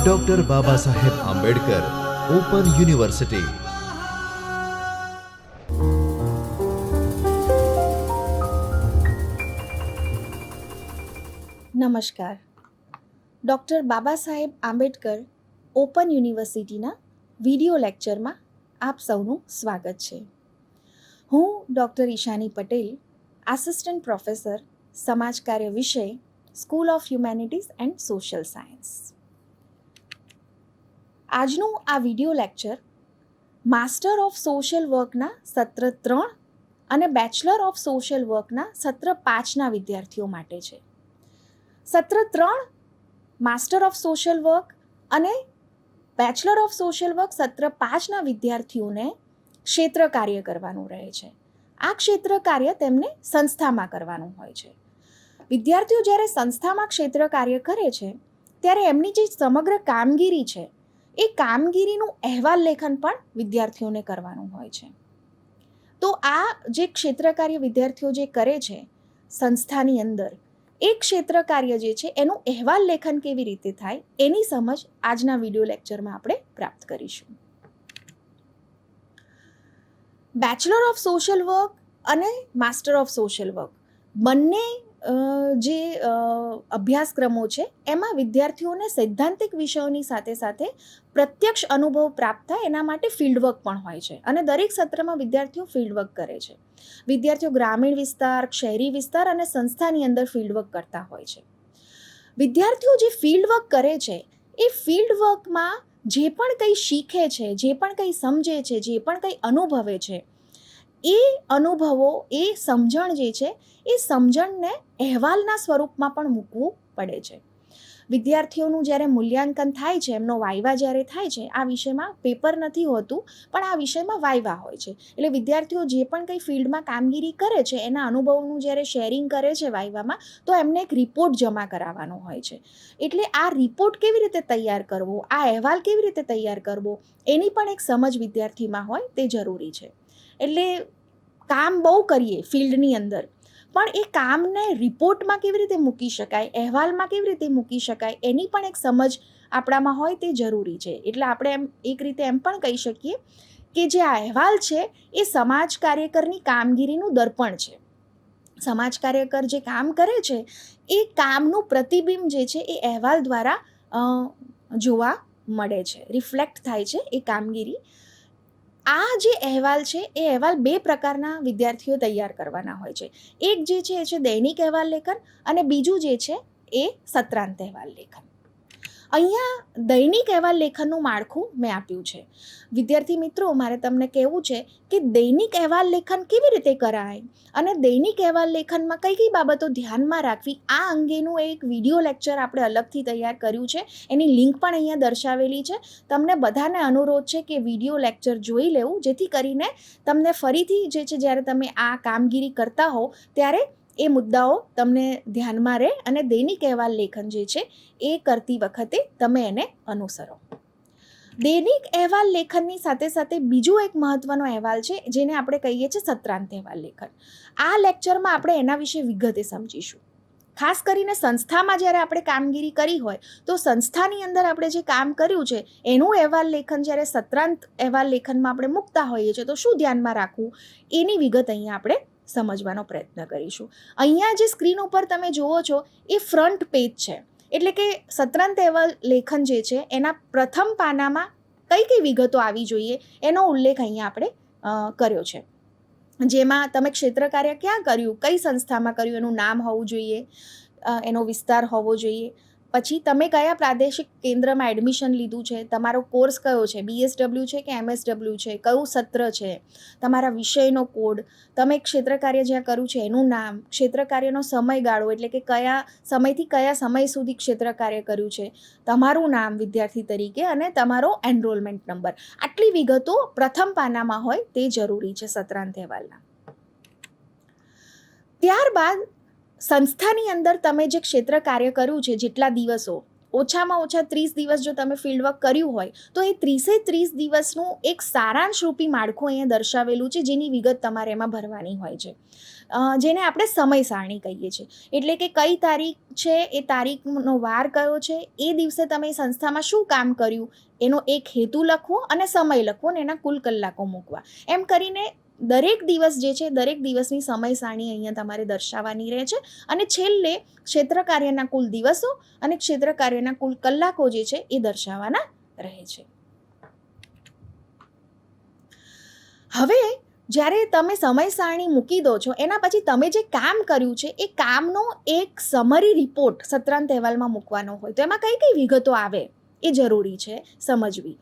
Doctor Baba Saheb Ambedkar open university. નમસ્કાર. Doctor Baba Saheb Ambedkar open યુનિવર્સિટીના video લેક્ચરમાં આપ સૌનું સ્વાગત છે. હું doctor Ishani Patel, assistant professor, સમાજ કાર્ય વિષય, school of humanities and social science. આજનું આ video lecture master of social વર્કના સત્ર 3 અને બેચલર ઓફ સોશિયલ વર્કના સત્ર 5ના વિદ્યાર્થીઓ માટે છે. સત્ર 3 માસ્ટર ઓફ સોશિયલ વર્ક અને બેચલર ઓફ સોશિયલ વર્ક સત્ર 5ના વિદ્યાર્થીઓને ક્ષેત્ર કાર્ય કરવાનું રહે છે. આ ક્ષેત્ર કાર્ય તેમને સંસ્થામાં કરવાનું હોય છે. વિદ્યાર્થીઓ જ્યારે સંસ્થામાં ક્ષેત્ર કાર્ય કરે છે ત્યારે એમની જે સમગ્ર કામગીરી છે એ કામગીરીનું અહેવાલ લેખન પણ વિદ્યાર્થીઓને કરવાનું હોય છે. તો આ જે ક્ષેત્ર કાર્ય વિદ્યાર્થીઓ જે કરે છે સંસ્થાની અંદર, એ ક્ષેત્ર કાર્ય જે છે એનું અહેવાલ લેખન કેવી રીતે થાય એની સમજ આજના વિડિયો લેક્ચરમાં આપણે પ્રાપ્ત કરીશું. બેચલર ઓફ સોશિયલ વર્ક અને માસ્ટર ઓફ સોશિયલ વર્ક બંને જે અભ્યાસક્રમો છે એમાં વિદ્યાર્થીઓને સૈદ્ધાંતિક વિષયોની સાથે સાથે પ્રત્યક્ષ અનુભવ પ્રાપ્ત થાય એના માટે ફિલ્ડવર્ક પણ હોય છે અને દરેક સત્રમાં વિદ્યાર્થીઓ ફિલ્ડવર્ક કરે છે. વિદ્યાર્થીઓ ગ્રામીણ વિસ્તાર, શહેરી વિસ્તાર અને સંસ્થાની અંદર ફિલ્ડવર્ક કરતા હોય છે. વિદ્યાર્થીઓ જે ફિલ્ડવર્ક કરે છે એ ફિલ્ડવર્કમાં જે પણ કંઈ શીખે છે, જે પણ કંઈ સમજે છે, જે પણ કંઈ અનુભવે છે, એ અનુભવો, એ સમજણ જે છે એ સમજણને અહેવાલના સ્વરૂપમાં પણ મૂકવું પડે છે. વિદ્યાર્થીઓનું જ્યારે મૂલ્યાંકન થાય છે, એમનો વાઇવા જ્યારે થાય છે, આ વિષયમાં પેપર નથી હોતું પણ આ વિષયમાં વાઇવા હોય છે. એટલે વિદ્યાર્થીઓ જે પણ કંઈ ફિલ્ડમાં કામગીરી કરે છે એના અનુભવોનું જ્યારે શેરિંગ કરે છે વાઇવામાં, તો એમને એક રિપોર્ટ જમા કરાવવાનો હોય છે. એટલે આ રિપોર્ટ કેવી રીતે તૈયાર કરવો, આ અહેવાલ કેવી રીતે તૈયાર કરવો, એની પણ એક સમજ વિદ્યાર્થીમાં હોય તે જરૂરી છે. એટલે કામ બહુ કરીએ ફિલ્ડની અંદર, પણ એ કામને રિપોર્ટમાં કેવી રીતે મૂકી શકાય, અહેવાલમાં કેવી રીતે મૂકી શકાય, એની પણ એક સમજ આપણામાં હોય તે જરૂરી છે. એટલે આપણે એમ એક રીતે એમ પણ કહી શકીએ કે જે આ અહેવાલ છે એ સમાજ કાર્યકરની કામગીરીનું દર્પણ છે. સમાજ કાર્યકર જે કામ કરે છે એ કામનું પ્રતિબિંબ જે છે એ અહેવાલ દ્વારા જોવા મળે છે, રિફ્લેક્ટ થાય છે એ કામગીરી. આ જે અહેવાલ છે એ અહેવાલ 2 પ્રકારના વિદ્યાર્થીઓ તૈયાર કરવાના હોય છે. એક જે છે એ છે દૈનિક અહેવાલ લેખન અને બીજું જે છે એ સત્રાંત અહેવાલ લેખન. અહીંયા દૈનિક અહેવાલ લેખનનું માળખું મેં આપ્યું છે. વિદ્યાર્થી મિત્રો, મારે તમને કહેવું છે કે દૈનિક અહેવાલ લેખન કેવી રીતે કરાય અને દૈનિક અહેવાલ લેખનમાં કઈ કઈ બાબતો ધ્યાનમાં રાખવી, આ અંગેનું એક વિડિયો લેક્ચર આપણે અલગથી તૈયાર કર્યું છે. એની લિંક પણ અહીંયા દર્શાવેલી છે. તમને બધાને અનુરોધ છે કે વિડિયો લેક્ચર જોઈ લેવું, જેથી કરીને તમને ફરીથી જે છે જ્યારે તમે આ કામગીરી કરતા હો ત્યારે એ મુદ્દાઓ તમને ધ્યાનમાં રહે અને દૈનિક અહેવાલ લેખન જે છે એ કરતી વખતે તમે એને અનુસરો. દૈનિક અહેવાલ લેખનની સાથે સાથે બીજું એક મહત્વનો અહેવાલ છે જેને આપણે કહીએ છીએ સત્રાંત અહેવાલ લેખન. આ લેક્ચરમાં આપણે એના વિશે વિગતે સમજીશું. ખાસ કરીને સંસ્થામાં જ્યારે આપણે કામગીરી કરી હોય તો સંસ્થાની અંદર આપણે જે કામ કર્યું છે એનું અહેવાલ લેખન જ્યારે સત્રાંત અહેવાલ લેખનમાં આપણે મૂકતા હોઈએ છીએ તો શું ધ્યાનમાં રાખવું, એની વિગત અહીંયા આપણે સમજવાનો પ્રયત્ન કરીશું. અહીંયા જે સ્ક્રીન ઉપર તમે જુઓ છો એ ફ્રન્ટ પેજ છે. એટલે કે સત્રાંત અહેવાલ લેખન જે છે એના પ્રથમ પાનામાં કઈ કઈ વિગતો આવી જોઈએ એનો ઉલ્લેખ અહીંયા આપણે કર્યો છે. જેમાં તમે ક્ષેત્ર કાર્ય ક્યાં કર્યું, કઈ સંસ્થામાં કર્યું, એનું નામ હોવું જોઈએ, એનો વિસ્તાર હોવો જોઈએ, પછી તમે કયા પ્રાદેશિક કેન્દ્રમાં એડમિશન લીધું છે, તમારો કોર્સ કયો છે, BSW છે કે MSW છે, કયું સત્ર છે, તમારા વિષયનો કોડ, તમે ક્ષેત્ર કાર્ય જ્યાં કર્યું છે એનું નામ, ક્ષેત્ર કાર્યનો સમયગાળો એટલે કે કયા સમયથી કયા સમય સુધી ક્ષેત્ર કાર્ય કર્યું છે, તમારું નામ વિદ્યાર્થી તરીકે અને તમારો એનરોલમેન્ટ નંબર. આટલી વિગતો પ્રથમ પાનામાં હોય તે જરૂરી છે સત્રાંત અહેવાલના. ત્યારબાદ સંસ્થાની અંદર તમે જે ક્ષેત્ર કાર્ય કર્યું છે, જેટલા દિવસો ઓછામાં ઓછા 30 દિવસ જો તમે ફિલ્ડવર્ક કર્યું હોય તો એ 30 દિવસનું એક સારાંશરૂપી માળખું અહીંયા દર્શાવેલું છે, જેની વિગત તમારે એમાં ભરવાની હોય છે, જેને આપણે સમય સારણી કહીએ છીએ. એટલે કે કઈ તારીખ છે, એ તારીખનો વાર કયો છે, એ દિવસે તમે સંસ્થામાં શું કામ કર્યું, એનો એક હેતુ લખવો અને સમય લખવો અને એના કુલ કલાકો મૂકવા. એમ કરીને દરેક દિવસ જે છે, દરેક દિવસની સમય સારણી અહીંયા તમારે દર્શાવવાની રહે છે. અને છેલ્લે ક્ષેત્ર કાર્યના કુલ દિવસો અને ક્ષેત્ર કાર્યના કુલ કલાકો જે છે એ દર્શાવવાના રહે છે. હવે જ્યારે તમે સમય સારણી મૂકી દો છો, એના પછી તમે જે કામ કર્યું છે એ કામનો એક સમરી રિપોર્ટ સત્રાંત અહેવાલમાં મૂકવાનો હોય, તો એમાં કઈ કઈ વિગતો આવે એ જરૂરી છે સમજવી.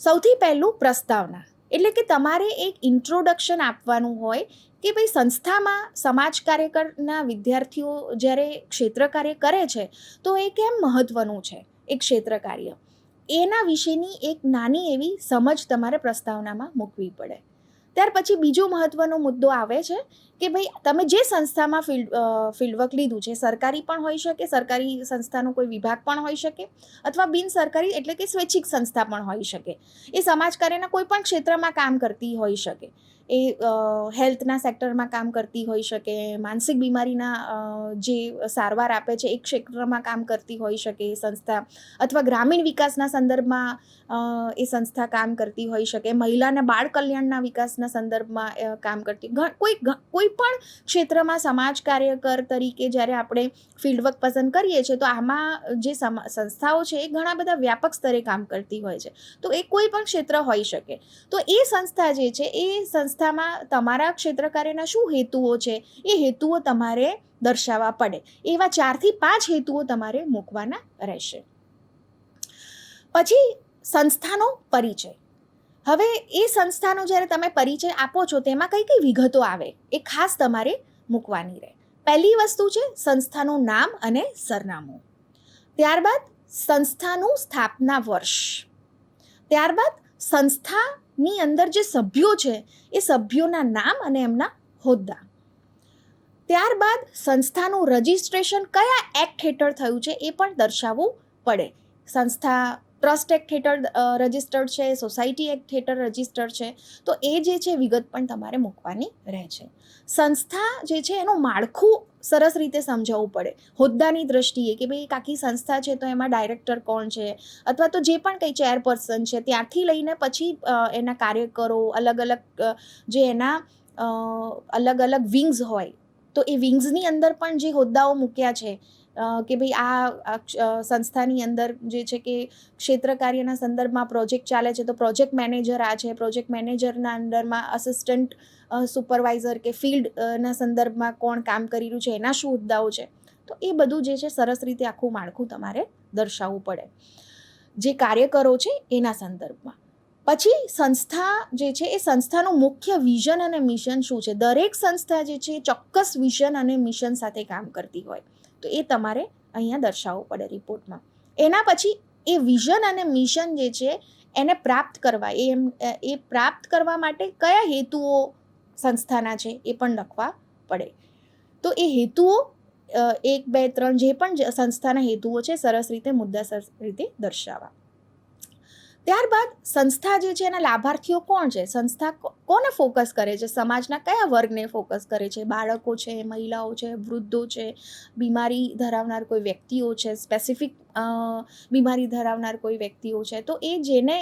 સૌથી પહેલું પ્રસ્તાવના, એટલે કે તમારે એક ઇન્ટ્રોડક્શન આપવાનું હોય કે ભાઈ સંસ્થામાં સમાજ કાર્યકરના વિદ્યાર્થીઓ જ્યારે ક્ષેત્ર કાર્ય કરે છે તો એ કેમ મહત્વનું છે એક ક્ષેત્ર કાર્ય, એના વિશેની એક નાની એવી સમજ તમારે પ્રસ્તાવનામાં મૂકવી પડે. ત્યાર પછી બીજો મહત્વનો મુદ્દો આવે છે કે ભાઈ તમે જે સંસ્થામાં ફિલ્ડવર્ક લીધું છે, સરકારી પણ હોઈ શકે, સરકારી સંસ્થાનો કોઈ વિભાગ પણ હોઈ શકે, અથવા બિન સરકારી એટલે કે સ્વૈચ્છિક સંસ્થા પણ હોઈ શકે. એ સમાજ કાર્યના કોઈ પણ ક્ષેત્રમાં કામ કરતી હોઈ શકે. એ હેલ્થના સેક્ટરમાં કામ કરતી હોઈ શકે, માનસિક બીમારીના જે સારવાર આપે છે એ ક્ષેત્રમાં કામ કરતી હોઈ શકે એ સંસ્થા, અથવા ગ્રામીણ વિકાસના સંદર્ભમાં એ સંસ્થા કામ કરતી હોઈ શકે, મહિલાના બાળ કલ્યાણના વિકાસના સંદર્ભમાં કામ કરતી, કોઈ પણ ક્ષેત્રમાં સમાજ કાર્યકર તરીકે જ્યારે આપણે ફિલ્ડવર્ક પસંદ કરીએ છીએ તો આમાં જે સંસ્થાઓ છે એ ઘણા બધા વ્યાપક સ્તરે કામ કરતી હોય છે. તો એ કોઈ પણ ક્ષેત્ર હોઈ શકે. તો એ સંસ્થા જે છે એ સંસ્થામાં તમારા ક્ષેત્ર કાર્યના શું હેતુઓ છે એ હેતુઓ તમારે દર્શાવવા પડે. એવા 4 થી 5 હેતુઓ તમારે મૂકવાના રહેશે. પછી સંસ્થાનો પરિચય. હવે એ સંસ્થાનો જ્યારે તમે પરિચય આપો છો તેમાં કઈ કઈ વિગતો આવે એ ખાસ તમારે મૂકવાની રહે. પહેલી વસ્તુ છે સંસ્થાનું નામ અને સરનામું. ત્યારબાદ સંસ્થાનું સ્થાપના વર્ષ. ત્યારબાદ સંસ્થાની અંદર જે સભ્યો છે એ સભ્યોના નામ અને એમના હોદ્દા. ત્યારબાદ સંસ્થાનું રજિસ્ટ્રેશન કયા એક્ટ હેઠળ થયું છે એ પણ દર્શાવવું પડે. સંસ્થા ટ્રસ્ટ એક્ટ હેઠળ રજિસ્ટર્ડ છે, સોસાયટી એક્ટ હેઠળ રજિસ્ટર્ડ છે, તો એ જે છે વિગત પણ તમારે મૂકવાની રહે છે. સંસ્થા જે છે એનું માળખું સરસ રીતે સમજાવવું પડે. હોદ્દાની દ્રષ્ટિએ કે ભાઈ એક આખી સંસ્થા છે તો એમાં ડાયરેક્ટર કોણ છે, અથવા તો જે પણ કંઈ ચેરપર્સન છે ત્યારથી લઈને પછી એના કાર્યકરો, અલગ અલગ જે એના અલગ અલગ વિંગ્સ હોય, તો એ વિંગ્સની અંદર પણ જે હોદ્દાઓ મૂક્યા છે કે ભાઈ આ સંસ્થાની અંદર જે છે કે ક્ષેત્ર કાર્યના સંદર્ભમાં પ્રોજેક્ટ ચાલે છે તો પ્રોજેક્ટ મેનેજર આ છે, પ્રોજેક્ટ મેનેજરના અંડરમાં અસિસ્ટન્ટ સુપરવાઇઝર કે ફિલ્ડના સંદર્ભમાં કોણ કામ કરી રહ્યું છે, એના શું હોદ્દાઓ છે, તો એ બધું જે છે સરસ રીતે આખું માળખું તમારે દર્શાવવું પડે જે કાર્યકરો છે એના સંદર્ભમાં. પછી સંસ્થા જે છે એ સંસ્થાનું મુખ્ય વિઝન અને મિશન શું છે. દરેક સંસ્થા જે છે એ ચોક્કસ વિઝન અને મિશન સાથે કામ કરતી હોય, તો એ તમારે અહીંયા દર્શાવવું પડે રિપોર્ટમાં. એના પછી એ વિઝન અને મિશન જે છે એને પ્રાપ્ત કરવા, એ પ્રાપ્ત કરવા માટે કયા હેતુઓ સંસ્થાના છે એ પણ લખવા પડે. તો એ હેતુઓ 1, 2, 3 જે પણ સંસ્થાના હેતુઓ છે સરસ રીતે મુદ્દાસર રીતે દર્શાવવા. ત્યારબાદ સંસ્થા જે છે એના લાભાર્થીઓ કોણ છે, સંસ્થા કોને ફોકસ કરે છે, સમાજના કયા વર્ગને ફોકસ કરે છે, બાળકો છે, મહિલાઓ છે, વૃદ્ધો છે, બીમારી ધરાવનાર કોઈ વ્યક્તિઓ છે, સ્પેસિફિક બીમારી ધરાવનાર કોઈ વ્યક્તિઓ છે, તો એ જેને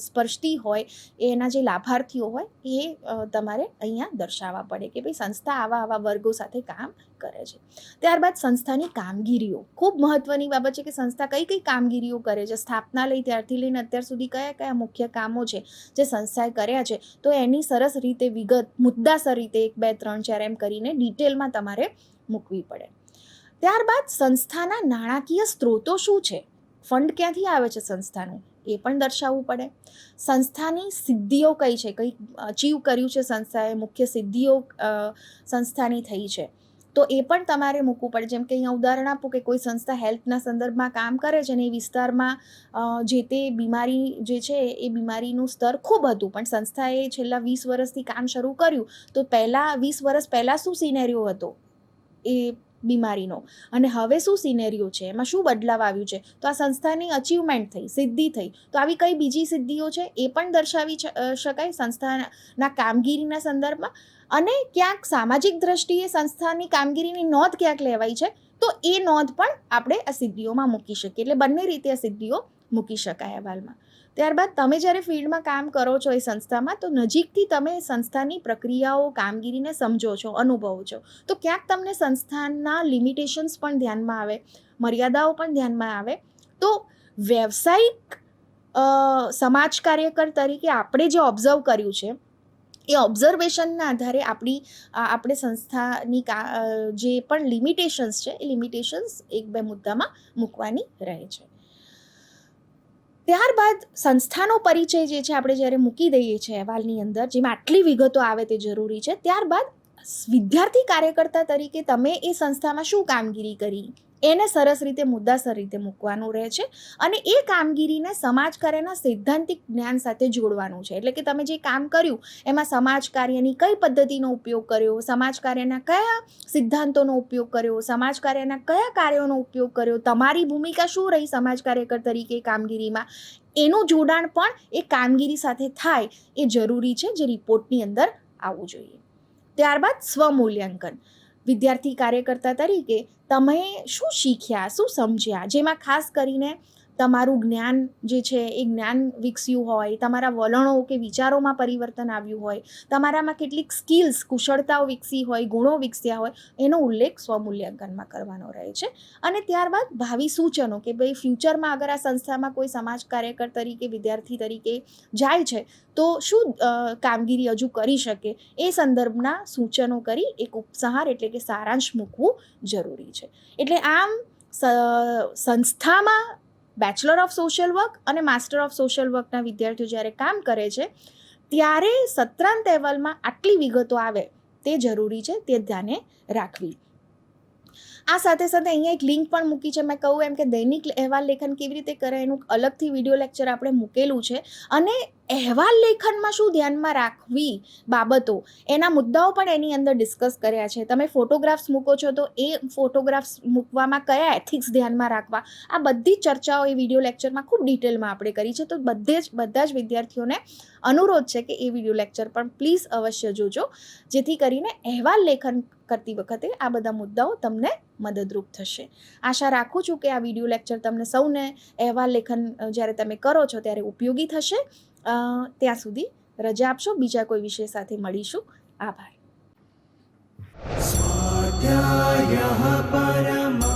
સ્પર્શતી હોય એના જે લાભાર્થીઓ હોય એ તમારે અહીંયા દર્શાવવા પડે કે ભાઈ સંસ્થા આવા વર્ગો સાથે કામ કરે છે. ત્યારબાદ સંસ્થાની કામગીરીઓ, ખૂબ મહત્વની બાબત છે કે સંસ્થા કઈ કામગીરીઓ કરે છે, સ્થાપના લઈ ત્યારથી લઈને અત્યાર સુધી કયા મુખ્ય કામો છે જે સંસ્થાએ કર્યા છે, તો એની સરસ રીતે વિગત મુદ્દાસર રીતે 1, 2, 3, 4 એમ કરીને ડિટેલમાં તમારે મૂકવી પડે. ત્યારબાદ સંસ્થાના નાણાકીય સ્ત્રોતો શું છે, ફંડ ક્યાંથી આવે છે સંસ્થાનું એ પણ દર્શાવવું પડે. સંસ્થાની સિદ્ધિઓ કઈ છે, કંઈ અચીવ કર્યું છે સંસ્થાએ, મુખ્ય સિદ્ધિઓ સંસ્થાની થઈ છે, તો એ પણ તમારે મૂકવું પડે. જેમ કે અહીંયા ઉદાહરણ આપું કે કોઈ સંસ્થા હેલ્થના સંદર્ભમાં કામ કરે છે અને એ વિસ્તારમાં જે તે બીમારી જે છે એ બીમારીનું સ્તર ખૂબ હતું, પણ સંસ્થાએ છેલ્લા 20 વર્ષથી કામ શરૂ કર્યું, તો 20 વર્ષ પહેલાં શું સિનેરિયો હતો એ બીમારીનો અને હવે શું સિનેરિયો છે, એમાં શું બદલાવ આવ્યું છે, તો આ સંસ્થાની અચીવમેન્ટ થઈ, સિદ્ધિ થઈ, તો આવી કઈ બીજી સિદ્ધિઓ છે એ પણ દર્શાવી શકાય સંસ્થાના કામગીરીના સંદર્ભમાં. અને ક્યાંક સામાજિક દ્રષ્ટિએ સંસ્થાની કામગીરીની નોંધ ક્યાંક લેવાય છે તો એ નોંધ પણ આપણે આ સિદ્ધિઓમાં મૂકી શકીએ. એટલે બંને રીતે આ સિદ્ધિઓ મૂકી શકાય અહેવાલમાં. ત્યારબાદ તમે જ્યારે ફિલ્ડમાં કામ કરો છો એ સંસ્થામાં, તો નજીકથી તમે સંસ્થાની પ્રક્રિયાઓ, કામગીરીને સમજો છો, અનુભવો છો, તો ક્યાંક તમને સંસ્થાના લિમિટેશન્સ પણ ધ્યાનમાં આવે, મર્યાદાઓ પણ ધ્યાનમાં આવે. તો વ્યવસાયિક સમાજ કાર્યકર તરીકે આપણે જે ઓબ્ઝર્વ કર્યું છે એ ઓબ્ઝર્વેશનના આધારે આપણે સંસ્થાની જે પણ લિમિટેશન્સ છે એ લિમિટેશન્સ 1-2 મુદ્દામાં મૂકવાની રહે છે. ત્યારબાદ સંસ્થાનો પરિચય જે છે આપણે જ્યારે મૂકી દઈએ છીએ અહેવાલની અંદર, જેમાં આટલી વિગતો આવે તે જરૂરી છે. ત્યારબાદ વિદ્યાર્થી કાર્યકર્તા તરીકે તમે એ સંસ્થામાં શું કામગીરી કરી એને સરસ રીતે, મુદ્દાસર રીતે મૂકવાનું રહે છે. અને એ કામગીરીને સમાજ કાર્યના સૈદ્ધાંતિક જ્ઞાન સાથે જોડવાનું છે. એટલે કે તમે જે કામ કર્યું એમાં સમાજ કાર્યની કઈ પદ્ધતિનો ઉપયોગ કર્યો, સમાજ કાર્યના કયા સિદ્ધાંતોનો ઉપયોગ કર્યો, સમાજ કાર્યના કયા કાર્યોનો ઉપયોગ કર્યો, તમારી ભૂમિકા શું રહી સમાજ કાર્યકર તરીકે કામગીરીમાં, એનું જોડાણ પણ એ કામગીરી સાથે થાય એ જરૂરી છે, જે રિપોર્ટની અંદર આવવું જોઈએ. ત્યારબાદ સ્વમૂલ્યાંકન. વિદ્યાર્થી કાર્યકર્તા તરીકે તમે શું શીખ્યા, શું સમજ્યા, જેમાં ખાસ કરીને તમારું જ્ઞાન જે છે એ જ્ઞાન વિકસ્યું હોય, તમારા વલણો કે વિચારોમાં પરિવર્તન આવ્યું હોય, તમારામાં કેટલીક સ્કિલ્સ, કુશળતાઓ વિકસી હોય, ગુણો વિકસ્યા હોય, એનો ઉલ્લેખ સ્વમૂલ્યાંકનમાં કરવાનો રહે છે. અને ત્યારબાદ ભાવિ સૂચનો, કે ભાઈ ફ્યુચરમાં અગર આ સંસ્થામાં કોઈ સમાજ કાર્યકર તરીકે, વિદ્યાર્થી તરીકે જાય છે તો શું કામગીરી હજુ કરી શકે, એ સંદર્ભના સૂચનો કરી એક ઉપસંહાર એટલે કે સારાંશ મૂકવું જરૂરી છે. એટલે આમ સંસ્થામાં બેચલર ઓફ સોશિયલ વર્ક અને માસ્ટર ઓફ સોશિયલ વર્કના વિદ્યાર્થીઓ જ્યારે કામ કરે છે ત્યારે સત્રાંત અહેવાલમાં આટલી વિગતો આવે તે જરૂરી છે, તે ધ્યાને રાખવી. આ સાથે સાથે અહીંયા એક લિંક પણ મૂકી છે. મેં કહું એમ કે દૈનિક અહેવાલ લેખન કેવી રીતે કરાય એનું અલગથી વિડીયો લેક્ચર આપણે મૂકેલું છે. અને અહેવાલ લેખનમાં શું ધ્યાનમાં રાખવી બાબતો, એના મુદ્દાઓ પણ એની અંદર ડિસ્કસ કર્યા છે. તમે ફોટોગ્રાફ્સ મૂકો છો તો એ ફોટોગ્રાફ્સ મૂકવામાં કયા એથિક્સ ધ્યાનમાં રાખવા, આ બધી ચર્ચાઓ એ વિડીયો લેક્ચરમાં ખૂબ ડિટેલમાં આપણે કરી છે. તો બધા જ વિદ્યાર્થીઓને અનુરોધ છે કે એ વિડીયો લેક્ચર પણ પ્લીઝ અવશ્ય જોજો, જેથી કરીને અહેવાલ લેખન કરતી વખતે આ બધા મુદ્દાઓ તમને મદદરૂપ થશે. આશા રાખું છું કે આ વિડીયો લેક્ચર તમને સૌને અહેવાલ લેખન જ્યારે તમે કરો છો ત્યારે ઉપયોગી થશે. ત્યાં સુધી રજા આપશો, બીજા કોઈ વિષય સાથે મળીશું. આભાર. સ્વાધ્યાયઃ પરમઃ